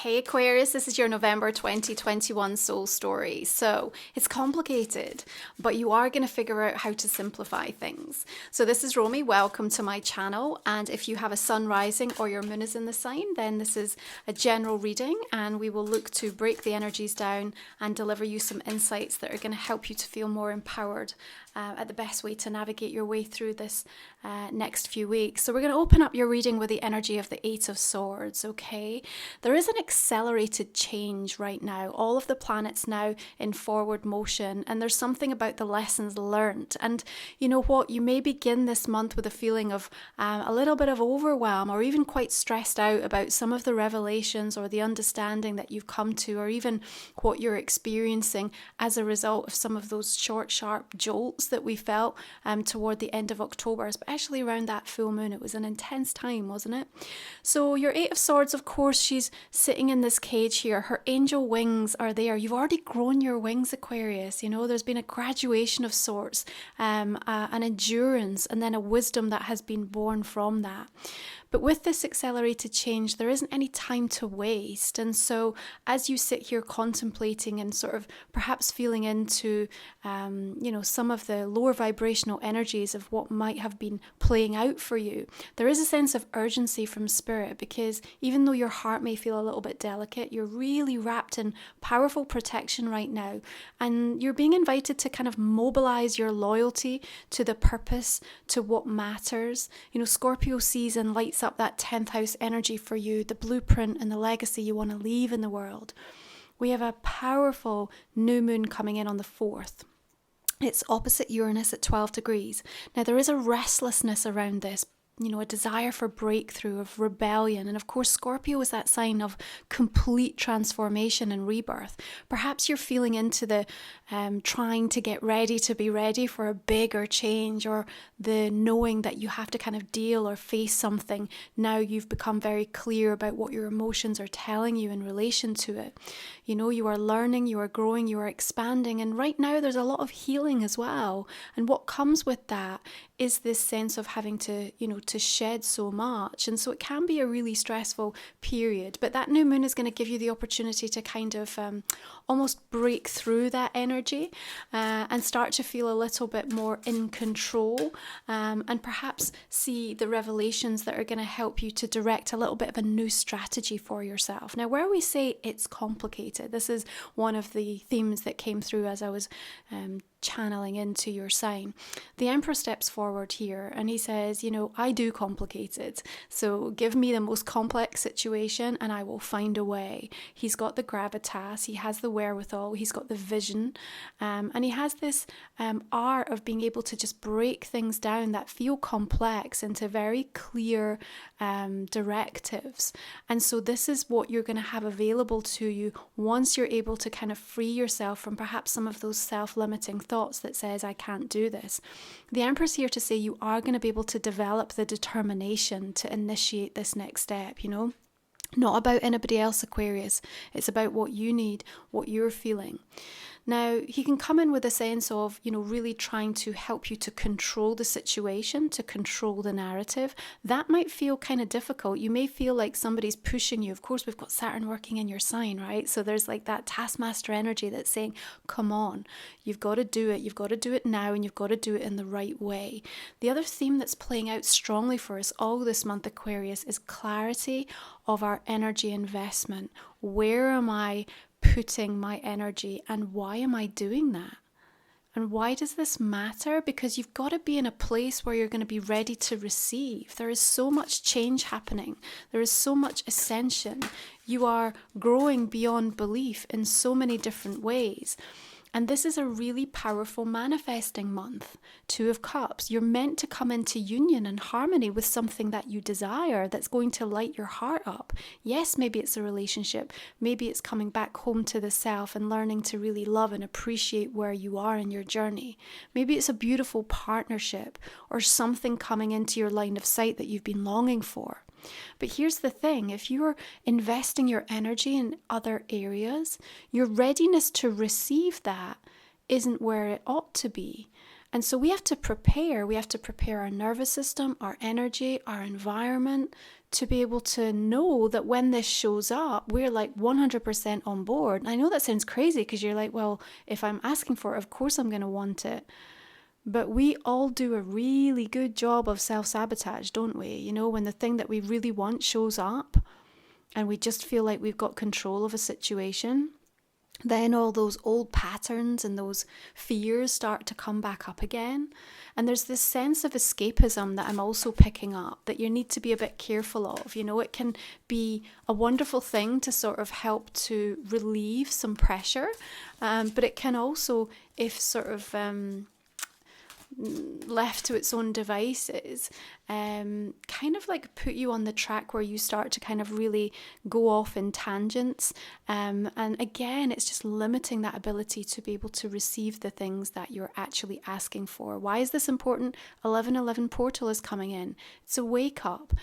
Hey Aquarius, this is your November 2021 soul story. So it's complicated, but you are going to figure out how to simplify things. So this is Romy. Welcome to my channel. And if you have a sun rising or your moon is in the sign, then this is a general reading and we will look to break the energies down and deliver you some insights that are going to help you to feel more empowered at the best way to navigate your way through this next few weeks. So we're going to open up your reading with the energy of the Eight of Swords, okay? There is an accelerated change right now. All of the planets now in forward motion, and there's something about the lessons learned. And you know what? You may begin this month with a feeling of a little bit of overwhelm or even quite stressed out about some of the revelations or the understanding that you've come to, or even what you're experiencing as a result of some of those short, sharp jolts that we felt toward the end of October, especially around that full moon. It was an intense time, wasn't it? So your Eight of Swords, of course, she's sitting in this cage here. Her angel wings are there. You've already grown your wings, Aquarius. You know, there's been a graduation of sorts, an endurance, and then a wisdom that has been born from that. But with this accelerated change, there isn't any time to waste. And so as you sit here contemplating and sort of perhaps feeling into, some of the lower vibrational energies of what might have been playing out for you, there is a sense of urgency from spirit, because even though your heart may feel a little bit delicate, you're really wrapped in powerful protection right now. And you're being invited to kind of mobilize your loyalty to the purpose, to what matters. You know, Scorpio season lights up that 10th house energy for you, the blueprint and the legacy you want to leave in the world. We have a powerful new moon coming in on the 4th. It's opposite Uranus at 12 degrees. Now, there is a restlessness around this, you know, a desire for breakthrough, of rebellion. And of course, Scorpio is that sign of complete transformation and rebirth. Perhaps you're feeling into the trying to get ready to be ready for a bigger change, or the knowing that you have to kind of deal or face something. Now you've become very clear about what your emotions are telling you in relation to it. You know, you are learning, you are growing, you are expanding. And right now there's a lot of healing as well. And what comes with that is this sense of having to, to shed so much. And so it can be a really stressful period. But that new moon is going to give you the opportunity to kind of almost break through that energy and start to feel a little bit more in control, and perhaps see the revelations that are going to help you to direct a little bit of a new strategy for yourself. Now, where we say it's complicated, this is one of the themes that came through as I was channeling into your sign. The Emperor steps forward here and he says, I do complicated. So give me the most complex situation and I will find a way. He's got the gravitas, he has the wherewithal, he's got the vision, and he has this art of being able to just break things down that feel complex into very clear directives. And so this is what you're going to have available to you once you're able to kind of free yourself from perhaps some of those self-limiting thoughts that says, I can't do this. The Emperor's here to say you are going to be able to develop the determination to initiate this next step, Not about anybody else, Aquarius. It's about what you need, what you're feeling. Now, he can come in with a sense of, really trying to help you to control the situation, to control the narrative. That might feel kind of difficult. You may feel like somebody's pushing you. Of course, we've got Saturn working in your sign, right? So there's like that taskmaster energy that's saying, come on, you've got to do it. You've got to do it now, and you've got to do it in the right way. The other theme that's playing out strongly for us all this month, Aquarius, is clarity of our energy investment. Where am I putting my energy, and why am I doing that? And why does this matter? Because you've got to be in a place where you're going to be ready to receive. There is so much change happening. There is so much ascension. You are growing beyond belief in so many different ways. And this is a really powerful manifesting month. 2 of Cups. You're meant to come into union and harmony with something that you desire that's going to light your heart up. Yes, maybe it's a relationship. Maybe it's coming back home to the self and learning to really love and appreciate where you are in your journey. Maybe it's a beautiful partnership or something coming into your line of sight that you've been longing for. But here's the thing, if you're investing your energy in other areas, your readiness to receive that isn't where it ought to be. And so we have to prepare. We have to prepare our nervous system, our energy, our environment to be able to know that when this shows up, we're like 100% on board. And I know that sounds crazy because you're like, well, if I'm asking for it, of course I'm going to want it. But we all do a really good job of self-sabotage, don't we? You know, when the thing that we really want shows up and we just feel like we've got control of a situation, then all those old patterns and those fears start to come back up again. And there's this sense of escapism that I'm also picking up that you need to be a bit careful of. You know, it can be a wonderful thing to sort of help to relieve some pressure, but it can also, if sort of left to its own devices, kind of like put you on the track where you start to kind of really go off in tangents. And again, it's just limiting that ability to be able to receive the things that you're actually asking for. Why is this important? 1111 portal is coming in. It's a wake up.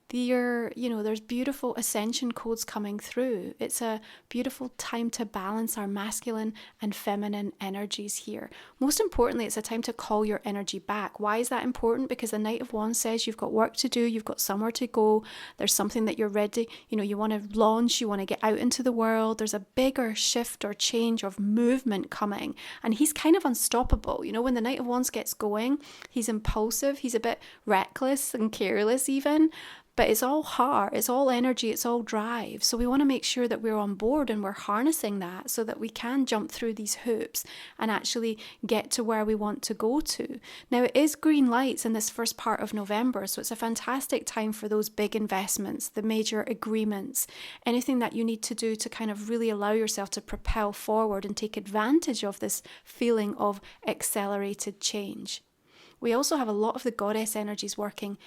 There's beautiful ascension codes coming through. It's a beautiful time to balance our masculine and feminine energies here. Most importantly, it's a time to call your energy back. Why is that important? Because the Knight of Wands says you've got work to do, you've got somewhere to go, there's something that you're ready, you want to launch, you want to get out into the world. There's a bigger shift or change of movement coming, and he's kind of unstoppable. When the Knight of Wands gets going, he's impulsive, he's a bit reckless and careless even. But it's all heart, it's all energy, it's all drive. So we want to make sure that we're on board and we're harnessing that so that we can jump through these hoops and actually get to where we want to go to. Now, it is green lights in this first part of November, so it's a fantastic time for those big investments, the major agreements, anything that you need to do to kind of really allow yourself to propel forward and take advantage of this feeling of accelerated change. We also have a lot of the goddess energies working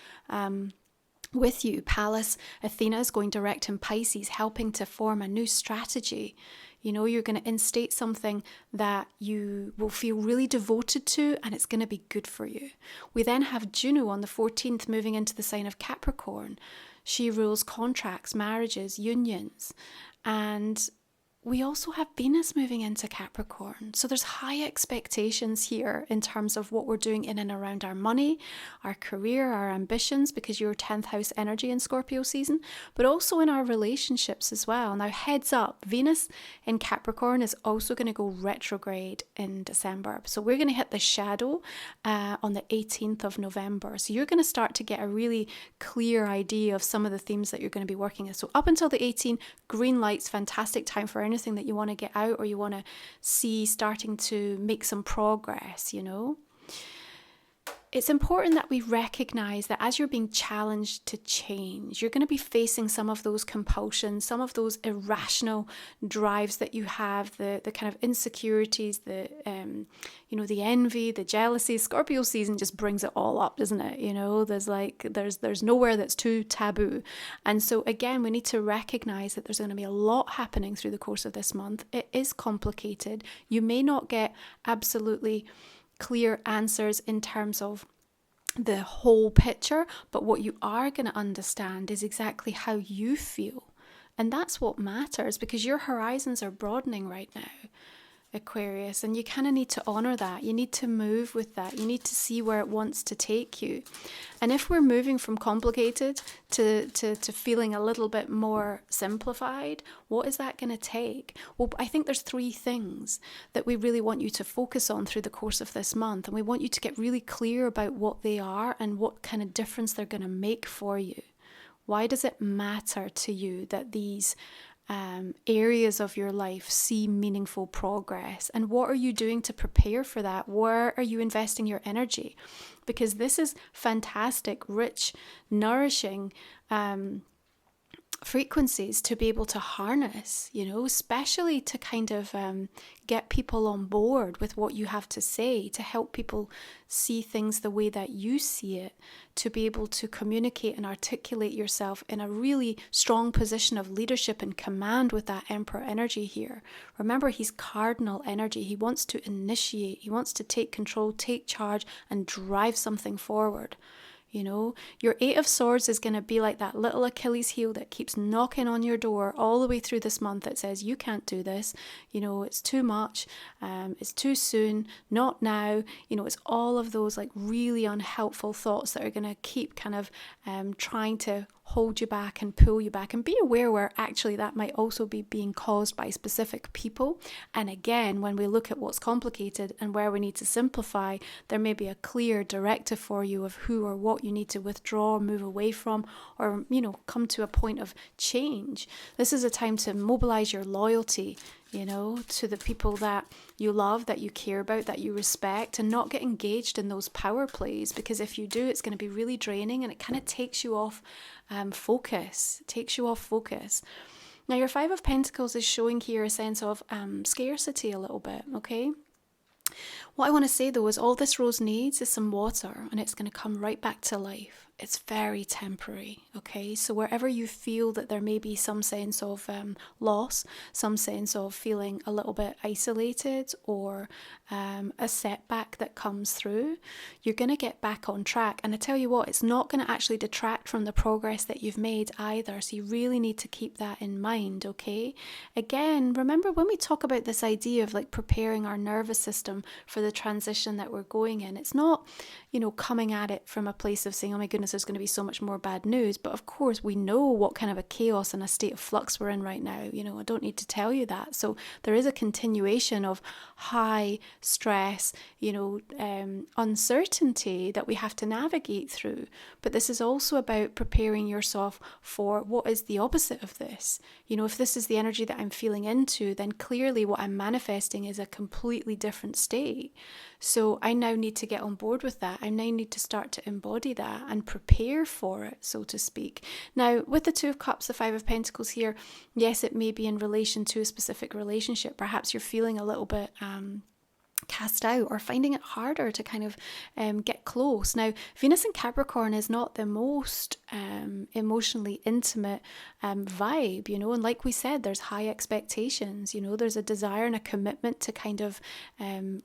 with you. Pallas, Athena is going direct in Pisces, helping to form a new strategy. You're going to instate something that you will feel really devoted to, and it's going to be good for you. We then have Juno on the 14th moving into the sign of Capricorn. She rules contracts, marriages, unions, and we also have Venus moving into Capricorn. So there's high expectations here in terms of what we're doing in and around our money, our career, our ambitions, because you're 10th house energy in Scorpio season, but also in our relationships as well. Now, heads up, Venus in Capricorn is also going to go retrograde in December. So we're going to hit the shadow on the 18th of November. So you're going to start to get a really clear idea of some of the themes that you're going to be working with. So up until the 18th, green lights, fantastic time for anything that you want to get out or you want to see starting to make some progress. It's important that we recognize that as you're being challenged to change, you're going to be facing some of those compulsions, some of those irrational drives that you have, the kind of insecurities, the envy, the jealousy. Scorpio season just brings it all up, doesn't it? There's nowhere that's too taboo. And so again, we need to recognize that there's going to be a lot happening through the course of this month. It is complicated. You may not get absolutely clear answers in terms of the whole picture, but what you are going to understand is exactly how you feel. And that's what matters, because your horizons are broadening right now, Aquarius, and you kind of need to honor that. You need to move with that. You need to see where it wants to take you. And if we're moving from complicated to feeling a little bit more simplified, what is that going to take? Well, I think there's 3 things that we really want you to focus on through the course of this month. And we want you to get really clear about what they are and what kind of difference they're going to make for you. Why does it matter to you that these areas of your life see meaningful progress, and what are you doing to prepare for that? Where are you investing your energy? Because this is fantastic, rich, nourishing frequencies to be able to harness, especially to kind of get people on board with what you have to say, to help people see things the way that you see it, to be able to communicate and articulate yourself in a really strong position of leadership and command with that Emperor energy here. Remember, he's cardinal energy. He wants to initiate, he wants to take control, take charge, and drive something forward. You know, your Eight of Swords is going to be like that little Achilles heel that keeps knocking on your door all the way through this month that says, you can't do this, you know, it's too much, it's too soon, not now. You know, it's all of those like really unhelpful thoughts that are going to keep kind of trying to hold you back and pull you back. And be aware where actually that might also be being caused by specific people. And again, when we look at what's complicated and where we need to simplify, there may be a clear directive for you of who or what you need to withdraw or move away from, or, you know, come to a point of change. This is a time to mobilize your loyalty, you know, to the people that you love, that you care about, that you respect, and not get engaged in those power plays, because if you do, it's going to be really draining and it kind of takes you off focus. Now, your Five of Pentacles is showing here a sense of scarcity a little bit, okay? What I want to say though is all this rose needs is some water, and it's going to come right back to life. It's very temporary, okay? So wherever you feel that there may be some sense of loss, some sense of feeling a little bit isolated, or a setback that comes through, you're going to get back on track. And I tell you what, it's not going to actually detract from the progress that you've made either. So you really need to keep that in mind, okay? Again, remember when we talk about this idea of like preparing our nervous system for the transition that we're going in, it's not, you know, coming at it from a place of saying, oh my goodness, there's going to be so much more bad news. But of course, we know what kind of a chaos and a state of flux we're in right now. You know, I don't need to tell you that. So there is a continuation of high stress, you know, uncertainty that we have to navigate through. But this is also about preparing yourself for what is the opposite of this. You know, if this is the energy that I'm feeling into, then clearly what I'm manifesting is a completely different state. So I now need to get on board with that. I now need to start to embody that and prepare for it, so to speak. Now, with the Two of Cups, the Five of Pentacles here, yes, it may be in relation to a specific relationship. Perhaps you're feeling a little bit cast out or finding it harder to kind of get close. Now, Venus in Capricorn is not the most emotionally intimate vibe, you know, and like we said, there's high expectations, you know, there's a desire and a commitment to kind of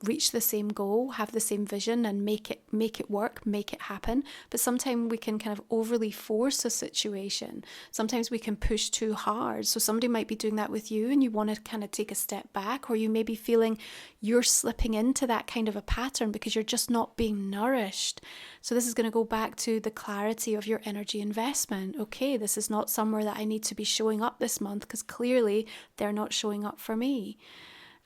reach the same goal, have the same vision, and make it work, make it happen. But sometimes we can kind of overly force a situation. Sometimes we can push too hard. So somebody might be doing that with you and you want to kind of take a step back, or you may be feeling you're slipping into that kind of a pattern because you're just not being nourished. So this is going to go back to the clarity of your energy investment. Okay, this is not somewhere that I need to be showing up this month because clearly they're not showing up for me.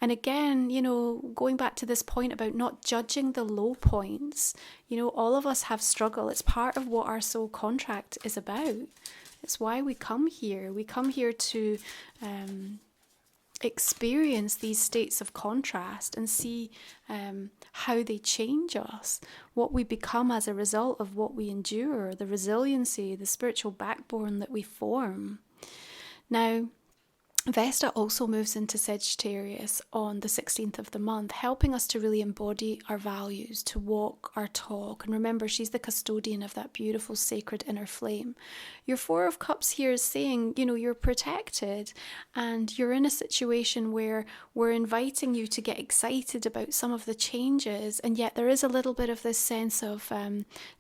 And again, you know, going back to this point about not judging the low points, you know, all of us have struggle. It's part of what our soul contract is about. It's why we come here. We come here to experience these states of contrast and see how they change us, what we become as a result of what we endure, the resiliency, the spiritual backbone that we form. Now, Vesta also moves into Sagittarius on the 16th of the month, helping us to really embody our values, to walk our talk. And remember, she's the custodian of that beautiful sacred inner flame. Your Four of Cups here is saying, you know, you're protected and you're in a situation where we're inviting you to get excited about some of the changes. And yet there is a little bit of this sense of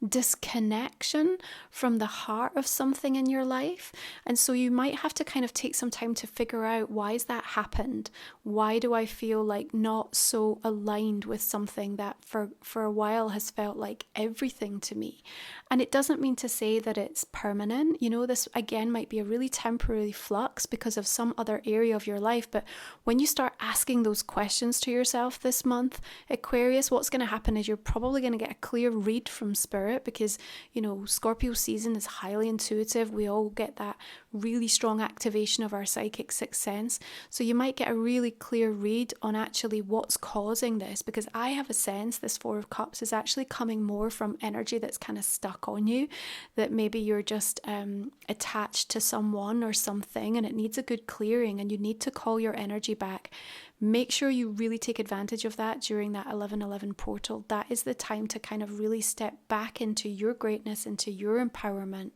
disconnection from the heart of something in your life. And so you might have to kind of take some time to figure out, why has that happened? Why do I feel like not so aligned with something that for a while has felt like everything to me? And it doesn't mean to say that it's permanent. You know, this again might be a really temporary flux because of some other area of your life. But when you start asking those questions to yourself this month, Aquarius, what's going to happen is you're probably going to get a clear read from Spirit, because, you know, Scorpio season is highly intuitive. We all get that really strong activation of our psychic sixth sense. So you might get a really clear read on actually what's causing this, because I have a sense this Four of Cups is actually coming more from energy that's kind of stuck on you, that maybe you're just attached to someone or something and it needs a good clearing and you need to call your energy back. Make sure you really take advantage of that during that 11/11 portal. That is the time to kind of really step back into your greatness, into your empowerment.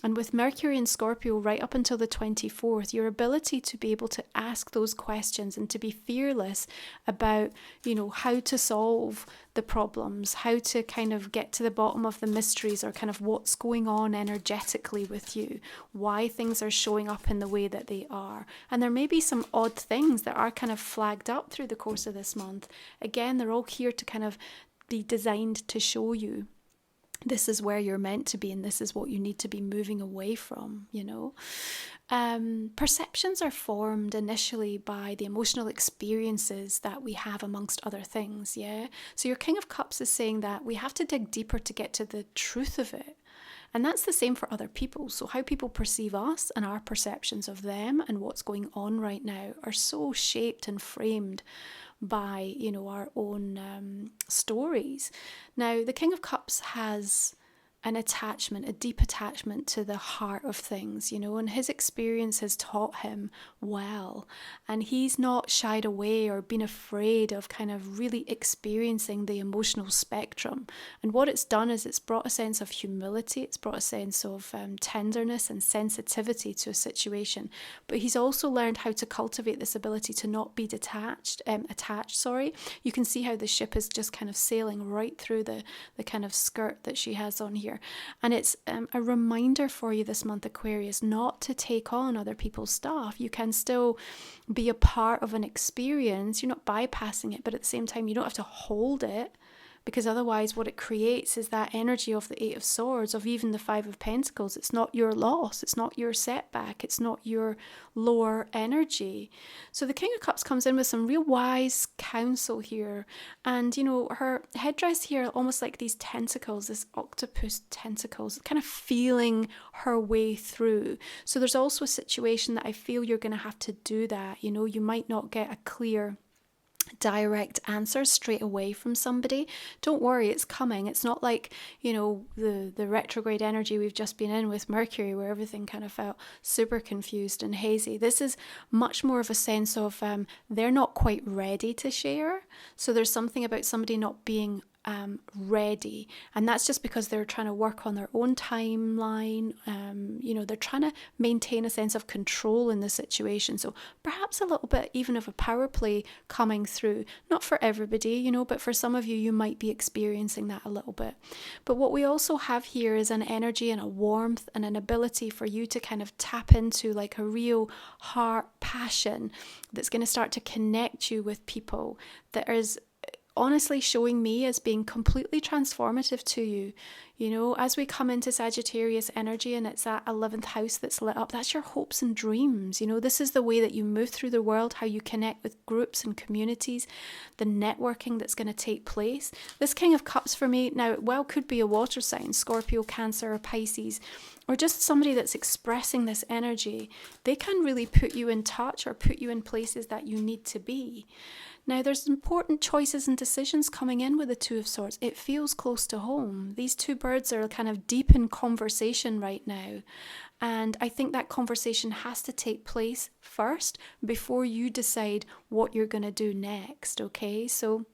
And with Mercury in Scorpio right up until the 24th, your ability to be able to ask those questions and to be fearless about, how to solve the problems, how to kind of get to the bottom of the mysteries, or kind of what's going on energetically with you, why things are showing up in the way that they are. And there may be some odd things that are kind of flagged up through the course of this month. Again, they're all here to kind of be designed to show you this is where you're meant to be, and this is what you need to be moving away from, Perceptions are formed initially by the emotional experiences that we have amongst other things, yeah? So your King of Cups is saying that we have to dig deeper to get to the truth of it. And that's the same for other people. So how people perceive us and our perceptions of them and what's going on right now are so shaped and framed by, our own stories. Now, the King of Cups has an attachment, a deep attachment to the heart of things, and his experience has taught him well. And he's not shied away or been afraid of kind of really experiencing the emotional spectrum. And what it's done is it's brought a sense of humility, it's brought a sense of tenderness and sensitivity to a situation. But he's also learned how to cultivate this ability to not be attached. You can see how the ship is just kind of sailing right through the kind of skirt that she has on here. And it's a reminder for you this month, Aquarius, not to take on other people's stuff. You can still be a part of an experience. You're not bypassing it, but at the same time, you don't have to hold it, because otherwise what it creates is that energy of the Eight of Swords, of even the Five of Pentacles. It's not your loss, it's not your setback, it's not your lower energy. So the King of Cups comes in with some real wise counsel here. And, her headdress here, almost like these tentacles, this octopus tentacles, kind of feeling her way through. So there's also a situation that I feel you're going to have to do that. You might not get a clear direct answer straight away from somebody. Don't worry, it's coming. It's not like, the retrograde energy we've just been in with Mercury, where everything kind of felt super confused and hazy. This is much more of a sense of they're not quite ready to share. So there's something about somebody not being ready, and that's just because they're trying to work on their own timeline. They're trying to maintain a sense of control in the situation. So perhaps a little bit even of a power play coming through. Not for everybody, but for some of you, you might be experiencing that a little bit. But what we also have here is an energy and a warmth and an ability for you to kind of tap into like a real heart passion that's going to start to connect you with people that is honestly showing me as being completely transformative to you. As we come into Sagittarius energy, and it's that 11th house that's lit up, that's your hopes and dreams. This is the way that you move through the world, how you connect with groups and communities, the networking that's going to take place. This King of Cups for me now, could be a water sign, Scorpio, Cancer, or Pisces, or just somebody that's expressing this energy. They can really put you in touch or put you in places that you need to be. Now, there's important choices and decisions coming in with the Two of Swords. It feels close to home. These two birds are kind of deep in conversation right now. And I think that conversation has to take place first before you decide what you're going to do next, okay? So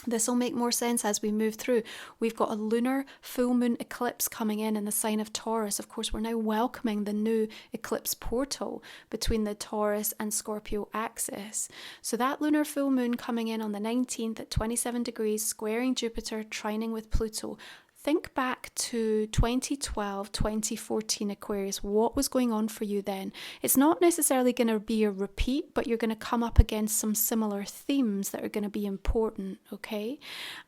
this will make more sense as we move through. We've got a lunar full moon eclipse coming in the sign of Taurus. Of course, we're now welcoming the new eclipse portal between the Taurus and Scorpio axis. So that lunar full moon coming in on the 19th at 27 degrees, squaring Jupiter, trining with Pluto. Think back to 2012, 2014 Aquarius. What was going on for you then? It's not necessarily going to be a repeat, but you're going to come up against some similar themes that are going to be important, okay?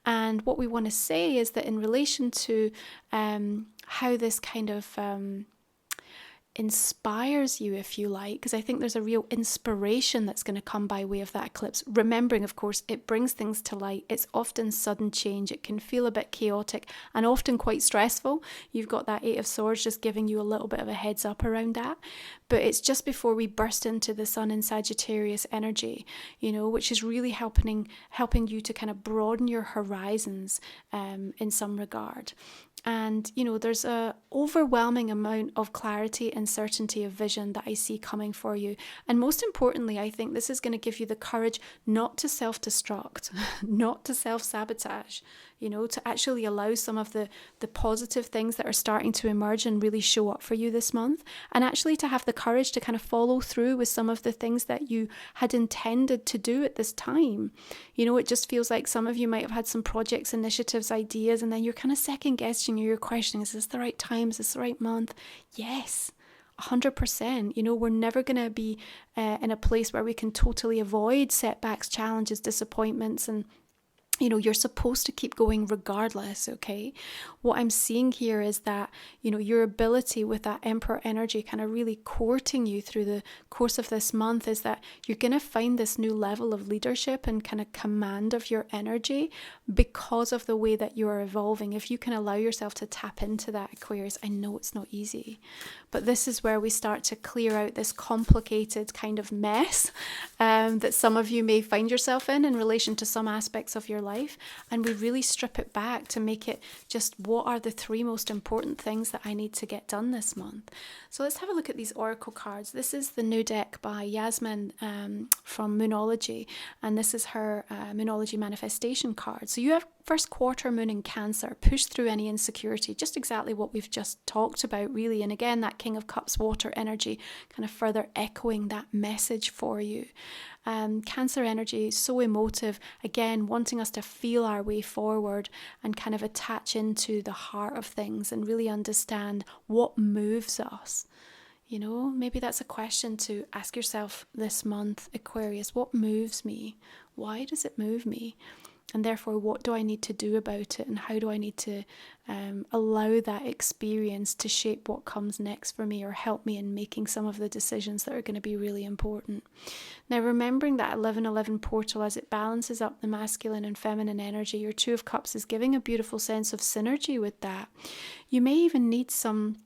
And what we want to say is that in relation to how this kind of inspires you, if you like, because I think there's a real inspiration that's going to come by way of that eclipse. Remembering, of course, it brings things to light. It's often sudden change. It can feel a bit chaotic and often quite stressful. You've got that Eight of Swords just giving you a little bit of a heads up around that. But it's just before we burst into the Sun in Sagittarius energy, which is really helping you to kind of broaden your horizons in some regard. And, there's a overwhelming amount of clarity and certainty of vision that I see coming for you. And most importantly, I think this is going to give you the courage not to self-destruct, not to self-sabotage. to actually allow some of the positive things that are starting to emerge and really show up for you this month, and actually to have the courage to kind of follow through with some of the things that you had intended to do at this time. It just feels like some of you might have had some projects, initiatives, ideas, and then you're kind of second guessing, or you're questioning, is this the right time? Is this the right month? Yes. 100%. We're never going to be in a place where we can totally avoid setbacks, challenges, disappointments, and you're supposed to keep going regardless, okay? What I'm seeing here is that, your ability with that Emperor energy kind of really courting you through the course of this month is that you're going to find this new level of leadership and kind of command of your energy because of the way that you are evolving. If you can allow yourself to tap into that, Aquarius, I know it's not easy, but this is where we start to clear out this complicated kind of mess that some of you may find yourself in relation to some aspects of your life, and we really strip it back to make it just, what are the 3 most important things that I need to get done this month? So let's have a look at these oracle cards. This is the new deck by Yasmin from Moonology, and this is her Moonology manifestation card. So you have first quarter moon in Cancer, push through any insecurity, just exactly what we've just talked about, really. And again, that King of Cups water energy kind of further echoing that message for you. Cancer energy is so emotive, again, wanting us to feel our way forward and kind of attach into the heart of things and really understand what moves us. Maybe that's a question to ask yourself this month, Aquarius. What moves me? Why does it move me? And therefore, what do I need to do about it? And how do I need to allow that experience to shape what comes next for me, or help me in making some of the decisions that are going to be really important? Now, remembering that 11-11 portal, as it balances up the masculine and feminine energy, your 2 of Cups is giving a beautiful sense of synergy with that. You may even need some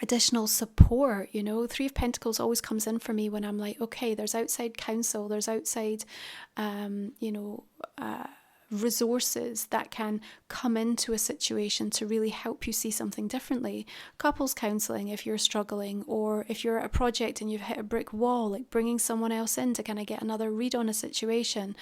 additional support. 3 of Pentacles always comes in for me when I'm like, okay, there's outside counsel, there's outside, resources that can come into a situation to really help you see something differently. Couples counselling if you're struggling, or if you're at a project and you've hit a brick wall, like bringing someone else in to kind of get another read on a situation,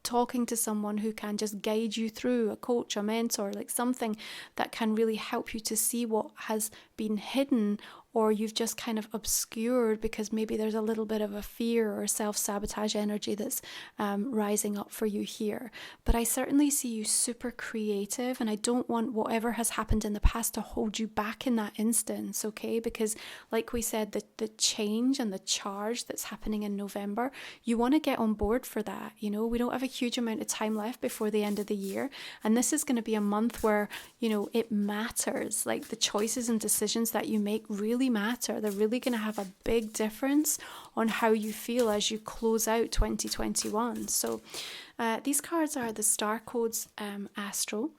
talking to someone who can just guide you through, a coach, a mentor, like something that can really help you to see what has been hidden, or you've just kind of obscured because maybe there's a little bit of a fear or self-sabotage energy that's rising up for you here. But I certainly see you super creative, and I don't want whatever has happened in the past to hold you back in that instance, okay? Because like we said, the change and the charge that's happening in November, you want to get on board for that. We don't have a huge amount of time left before the end of the year, and this is going to be a month where, it matters. Like the choices and decisions that you make really matter. They're really going to have a big difference on how you feel as you close out 2021. So these cards are the Starcodes Astro.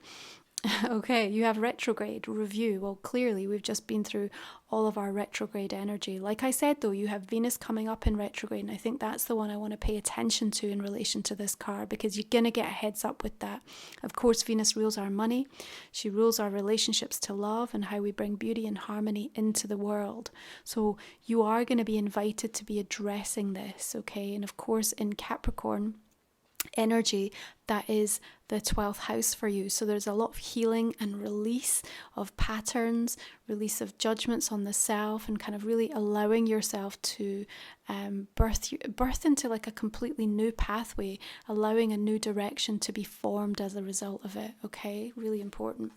Okay, you have retrograde review. Well, clearly we've just been through all of our retrograde energy. Like I said, though, you have Venus coming up in retrograde, and I think that's the one I want to pay attention to in relation to this card, because you're going to get a heads up with that. Of course, Venus rules our money. She rules our relationships to love and how we bring beauty and harmony into the world. So you are going to be invited to be addressing this, okay? And of course, in Capricorn energy, that is the 12th house for you. So there's a lot of healing and release of patterns, release of judgments on the self, and kind of really allowing yourself to birth into like a completely new pathway, allowing a new direction to be formed as a result of it. Okay, really important.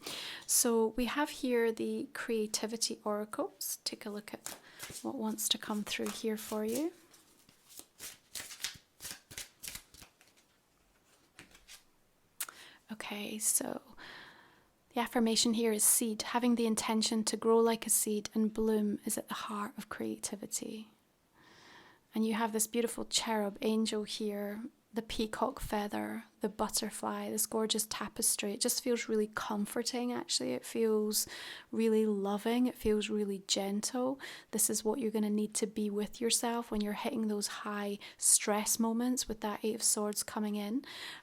So we have here the creativity oracles. Take a look at what wants to come through here for you. Okay, so the affirmation here is seed. Having the intention to grow like a seed and bloom is at the heart of creativity. And you have this beautiful cherub angel here, the peacock feather, the butterfly, this gorgeous tapestry. It just feels really comforting, actually. It feels really loving. It feels really gentle. This is what you're going to need to be with yourself when you're hitting those high stress moments with that 8 of Swords coming in.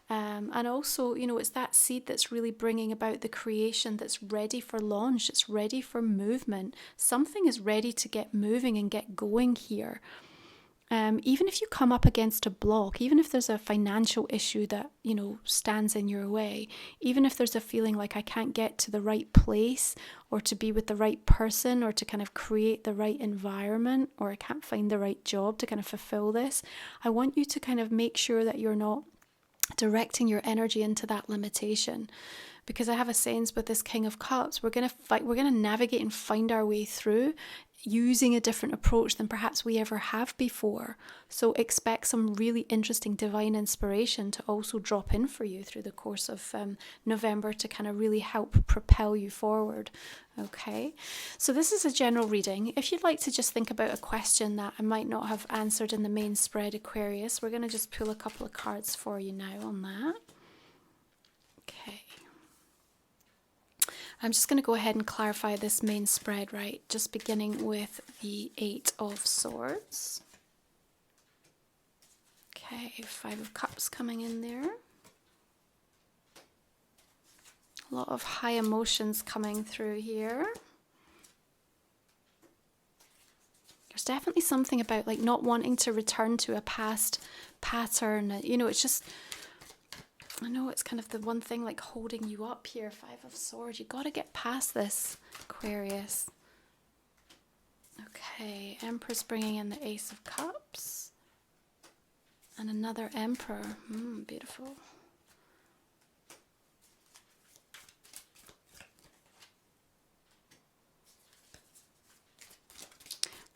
And also, it's that seed that's really bringing about the creation that's ready for launch. It's ready for movement. Something is ready to get moving and get going here. Even if you come up against a block, even if there's a financial issue that, stands in your way, even if there's a feeling like I can't get to the right place or to be with the right person or to kind of create the right environment, or I can't find the right job to kind of fulfill this, I want you to kind of make sure that you're not directing your energy into that limitation. Because I have a sense with this King of Cups, we're going to navigate and find our way through using a different approach than perhaps we ever have before. So expect some really interesting divine inspiration to also drop in for you through the course of November to kind of really help propel you forward. Okay, so this is a general reading. If you'd like to just think about a question that I might not have answered in the main spread, Aquarius, we're going to just pull a couple of cards for you now on that. Okay. I'm just going to go ahead and clarify this main spread, right? Just beginning with the 8 of Swords. Okay, 5 of Cups coming in there. A lot of high emotions coming through here. There's definitely something about like not wanting to return to a past pattern. It's just... I know it's kind of the one thing like holding you up here, 5 of Swords. You got to get past this, Aquarius. Okay, Empress bringing in the Ace of Cups. And another Emperor. Beautiful.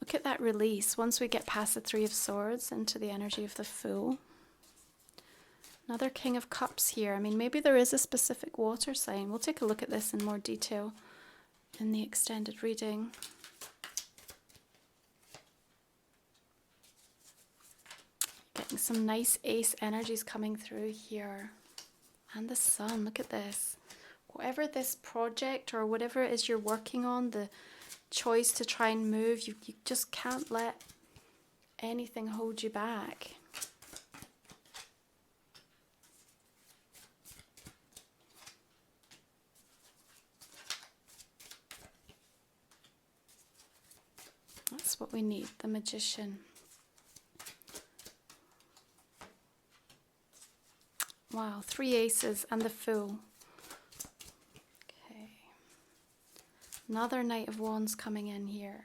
Look at that release. Once we get past the 3 of Swords into the energy of the Fool. Another King of Cups here. I mean, maybe there is a specific water sign. We'll take a look at this in more detail in the extended reading. Getting some nice ace energies coming through here. And the Sun, look at this. Whatever this project or whatever it is you're working on, the choice to try and move, you just can't let anything hold you back. That's what we need, the Magician. Wow, 3 aces and the Fool. Okay. Another Knight of Wands coming in here.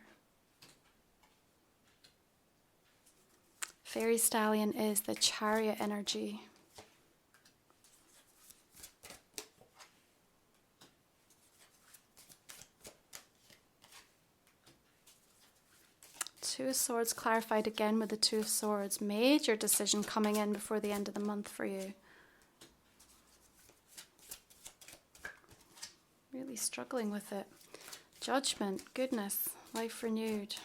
Fairy Stallion is the Chariot energy. Two of Swords clarified again with the 2 of Swords. Major decision coming in before the end of the month for you. Really struggling with it. Judgment, goodness, life renewed.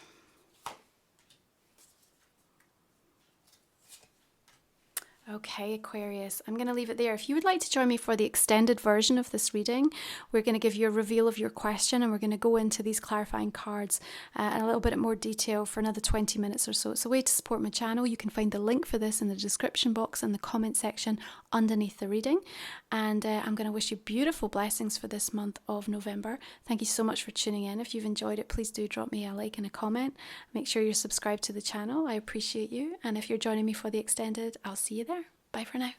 Okay, Aquarius, I'm going to leave it there. If you would like to join me for the extended version of this reading, we're going to give you a reveal of your question and we're going to go into these clarifying cards in a little bit more detail for another 20 minutes or so. It's a way to support my channel. You can find the link for this in the description box and the comment section underneath the reading. And I'm going to wish you beautiful blessings for this month of November. Thank you so much for tuning in. If you've enjoyed it, please do drop me a like and a comment. Make sure you're subscribed to the channel. I appreciate you. And if you're joining me for the extended, I'll see you there. Bye for now.